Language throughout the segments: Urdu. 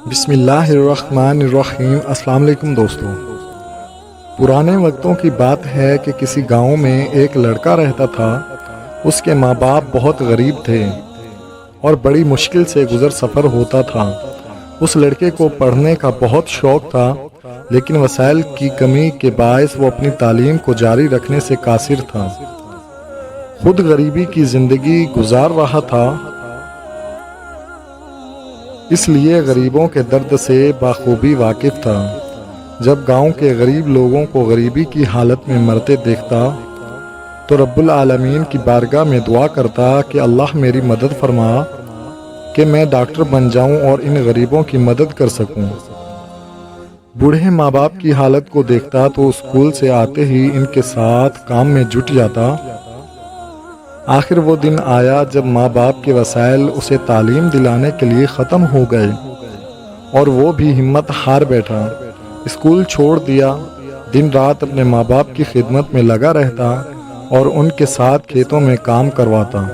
بسم اللہ الرحمن الرحیم۔ السلام علیکم دوستو۔ پرانے وقتوں کی بات ہے کہ کسی گاؤں میں ایک لڑکا رہتا تھا۔ اس کے ماں باپ بہت غریب تھے اور بڑی مشکل سے گزر سفر ہوتا تھا۔ اس لڑکے کو پڑھنے کا بہت شوق تھا، لیکن وسائل کی کمی کے باعث وہ اپنی تعلیم کو جاری رکھنے سے قاصر تھا۔ خود غریبی کی زندگی گزار رہا تھا، اس لیے غریبوں کے درد سے بخوبی واقف تھا۔ جب گاؤں کے غریب لوگوں کو غریبی کی حالت میں مرتے دیکھتا تو رب العالمین کی بارگاہ میں دعا کرتا کہ اللہ میری مدد فرما کہ میں ڈاکٹر بن جاؤں اور ان غریبوں کی مدد کر سکوں۔ بوڑھے ماں باپ کی حالت کو دیکھتا تو اسکول سے آتے ہی ان کے ساتھ کام میں جٹ جاتا۔ آخر وہ دن آیا جب ماں باپ کے وسائل اسے تعلیم دلانے کے لیے ختم ہو گئے اور وہ بھی ہمت ہار بیٹھا۔ اسکول چھوڑ دیا، دن رات اپنے ماں باپ کی خدمت میں لگا رہتا اور ان کے ساتھ کھیتوں میں کام کرواتا۔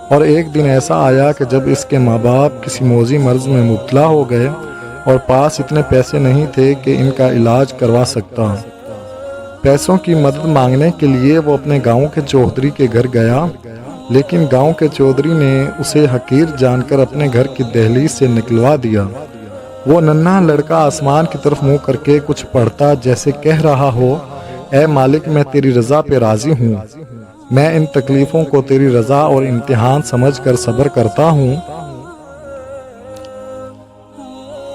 اور ایک دن ایسا آیا کہ جب اس کے ماں باپ کسی موذی مرض میں مبتلا ہو گئے اور پاس اتنے پیسے نہیں تھے کہ ان کا علاج کروا سکتا۔ پیسوں کی مدد مانگنے کے لیے وہ اپنے گاؤں کے چودھری کے گھر گیا، لیکن گاؤں کے چودھری نے اسے حقیر جان کر اپنے گھر کی دہلیز سے نکلوا دیا۔ وہ ننھا لڑکا آسمان کی طرف منہ کر کے کچھ پڑھتا جیسے کہہ رہا ہو، اے مالک میں تیری رضا پہ راضی ہوں، میں ان تکلیفوں کو تیری رضا اور امتحان سمجھ کر صبر کرتا ہوں۔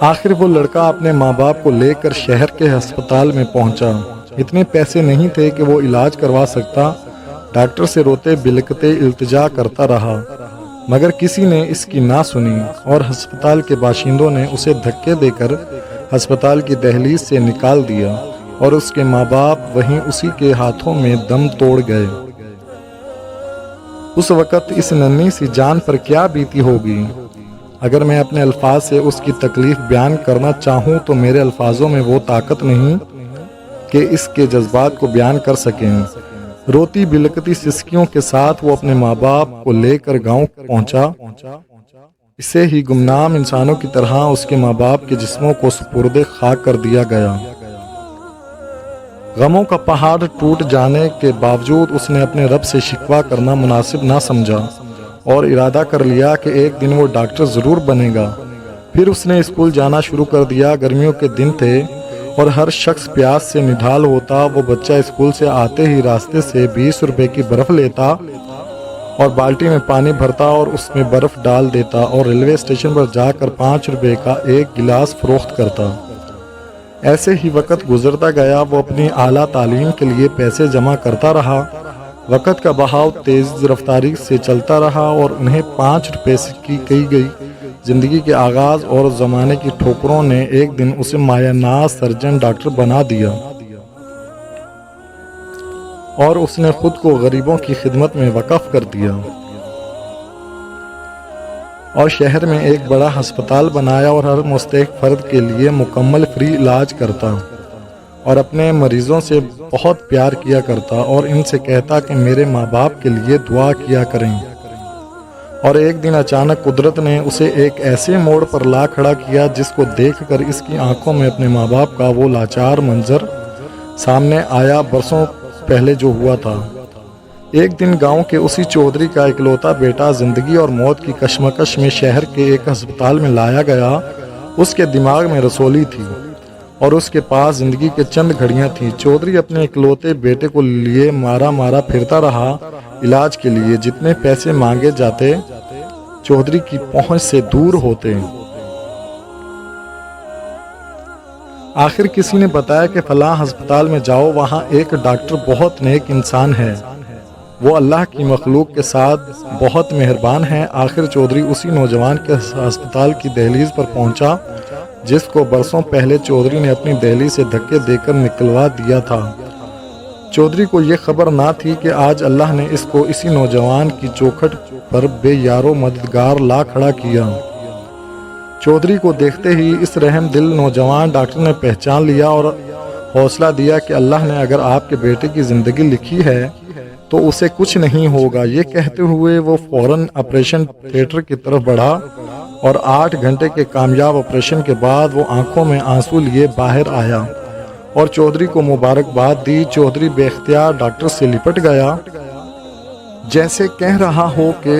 آخر وہ لڑکا اپنے ماں باپ کو لے کر شہر کے ہسپتال میں پہنچا۔ اتنے پیسے نہیں تھے کہ وہ علاج کروا سکتا۔ ڈاکٹر سے روتے بلکتے التجا کرتا رہا، مگر کسی نے اس کی نہ سنی اور ہسپتال کے باشندوں نے اسے دھکے دے کر ہسپتال کی دہلیز سے نکال دیا اور اس کے ماں باپ وہیں اسی کے ہاتھوں میں دم توڑ گئے۔ اس وقت اس ننھی سی جان پر کیا بیتی ہوگی؟ اگر میں اپنے الفاظ سے اس کی تکلیف بیان کرنا چاہوں تو میرے الفاظوں میں وہ طاقت نہیں کہ اس کے جذبات کو بیان کر سکیں۔ روتی بلکتی سسکیوں کے ساتھ وہ اپنے ماں باپ کو لے کر گاؤں پہنچا۔ اسے ہی گمنام انسانوں کی طرح اس کے ماں باپ کے جسموں کو سپرد خاک کر دیا گیا۔ غموں کا پہاڑ ٹوٹ جانے کے باوجود اس نے اپنے رب سے شکوہ کرنا مناسب نہ سمجھا اور ارادہ کر لیا کہ ایک دن وہ ڈاکٹر ضرور بنے گا۔ پھر اس نے اسکول جانا شروع کر دیا۔ گرمیوں کے دن تھے اور ہر شخص پیاس سے نڈھال ہوتا۔ وہ بچہ اسکول سے آتے ہی راستے سے 20 روپے کی برف لیتا اور بالٹی میں پانی بھرتا اور اس میں برف ڈال دیتا اور ریلوے اسٹیشن پر جا کر 5 روپے کا ایک گلاس فروخت کرتا۔ ایسے ہی وقت گزرتا گیا۔ وہ اپنی اعلیٰ تعلیم کے لیے پیسے جمع کرتا رہا۔ وقت کا بہاؤ تیز رفتاری سے چلتا رہا اور انہیں 5 روپے کی کہی گئی زندگی کے آغاز اور زمانے کی ٹھوکروں نے ایک دن اسے مایہ ناز سرجن ڈاکٹر بنا دیا اور اس نے خود کو غریبوں کی خدمت میں وقف کر دیا اور شہر میں ایک بڑا ہسپتال بنایا اور ہر مستحق فرد کے لیے مکمل فری علاج کرتا اور اپنے مریضوں سے بہت پیار کیا کرتا اور ان سے کہتا کہ میرے ماں باپ کے لیے دعا کیا کریں۔ اور ایک دن اچانک قدرت نے اسے ایک ایسے موڑ پر لا کھڑا کیا جس کو دیکھ کر اس کی آنکھوں میں اپنے ماں باپ کا وہ لاچار منظر سامنے آیا برسوں پہلے جو ہوا تھا۔ ایک دن گاؤں کے اسی چودھری کا اکلوتا بیٹا زندگی اور موت کی کشمکش میں شہر کے ایک ہسپتال میں لایا گیا۔ اس کے دماغ میں رسولی تھی اور اس کے پاس زندگی کے چند گھڑیاں تھیں۔ چودھری اپنے اکلوتے بیٹے کو لیے مارا پھرتا رہا علاج کے لیے۔ جتنے پیسے مانگے جاتے چودھری کی پہنچ سے دور ہوتے۔ آخر کسی نے بتایا کہ فلاں ہسپتال میں جاؤ، وہاں ایک ڈاکٹر بہت نیک انسان ہے، وہ اللہ کی مخلوق کے ساتھ بہت مہربان ہے۔ آخر چودھری اسی نوجوان کے ہسپتال کی دہلیز پر پہنچا جس کو برسوں پہلے چودھری نے اپنی دہلیز سے دھکے دے کر نکلوا دیا تھا۔ چودھری کو یہ خبر نہ تھی کہ آج اللہ نے اس کو اسی نوجوان کی چوکھٹ پر بے یارو مددگار لا کھڑا کیا۔ چودھری کو دیکھتے ہی اس رحم دل نوجوان ڈاکٹر نے پہچان لیا اور حوصلہ دیا کہ اللہ نے اگر آپ کے بیٹے کی زندگی لکھی ہے تو اسے کچھ نہیں ہوگا۔ یہ کہتے ہوئے وہ فوراً آپریشن تھیٹر کی طرف بڑھا اور 8 گھنٹے کے کامیاب آپریشن کے بعد وہ آنکھوں میں آنسو لیے باہر آیا اور چودھری کو مبارکباد دی۔ چودھری بے اختیار ڈاکٹر سے لپٹ گیا، جیسے کہہ رہا ہو کہ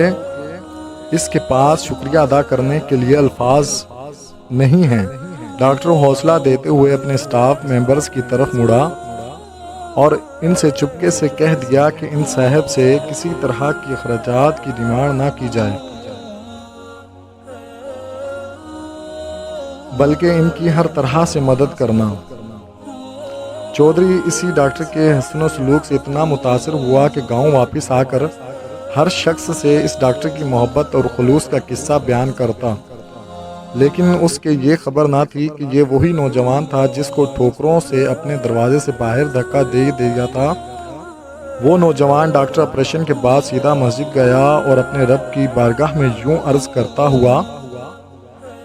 اس کے پاس شکریہ ادا کرنے کے لیے الفاظ نہیں ہیں۔ ڈاکٹر حوصلہ دیتے ہوئے اپنے سٹاف ممبرز کی طرف مڑا اور ان سے چپکے سے کہہ دیا کہ ان صاحب سے کسی طرح کی اخراجات کی ڈیمانڈ نہ کی جائے، بلکہ ان کی ہر طرح سے مدد کرنا۔ چودھری اسی ڈاکٹر کے حسن و سلوک سے اتنا متاثر ہوا کہ گاؤں واپس آ کر ہر شخص سے اس ڈاکٹر کی محبت اور خلوص کا قصہ بیان کرتا، لیکن اس کے یہ خبر نہ تھی کہ یہ وہی نوجوان تھا جس کو ٹھوکروں سے اپنے دروازے سے باہر دھکا دے دیا تھا۔ وہ نوجوان ڈاکٹر آپریشن کے بعد سیدھا مسجد گیا اور اپنے رب کی بارگاہ میں یوں عرض کرتا ہوا،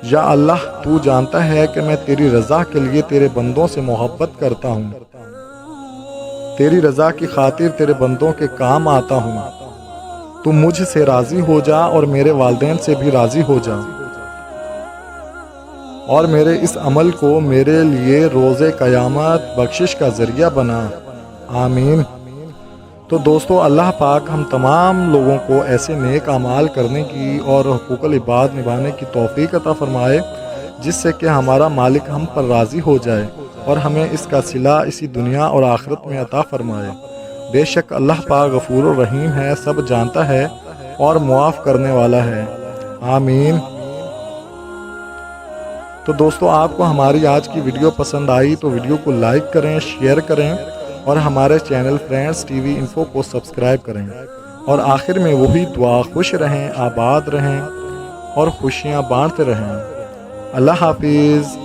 یا اللہ، تو جانتا ہے کہ میں تیری رضا کے لیے تیرے بندوں سے محبت کرتا ہوں، تیری رضا کی خاطر تیرے بندوں کے کام آتا ہوں۔ تو مجھ سے راضی ہو جا اور میرے والدین سے بھی راضی ہو جا، اور میرے اس عمل کو میرے لیے روز قیامت بخشش کا ذریعہ بنا، آمین۔ تو دوستو، اللہ پاک ہم تمام لوگوں کو ایسے نیک اعمال کرنے کی اور حقوق العباد نبھانے کی توفیق عطا فرمائے جس سے کہ ہمارا مالک ہم پر راضی ہو جائے اور ہمیں اس کا صلہ اسی دنیا اور آخرت میں عطا فرمائے۔ بے شک اللہ پاک غفور الرحیم ہے، سب جانتا ہے اور معاف کرنے والا ہے، آمین۔ تو دوستو، آپ کو ہماری آج کی ویڈیو پسند آئی تو ویڈیو کو لائک کریں، شیئر کریں اور ہمارے channel friends T V info کو سبسکرائب کریں، اور آخر میں وہی دعا، خوش رہیں، آباد رہیں اور خوشیاں بانٹتے رہیں۔ اللہ حافظ۔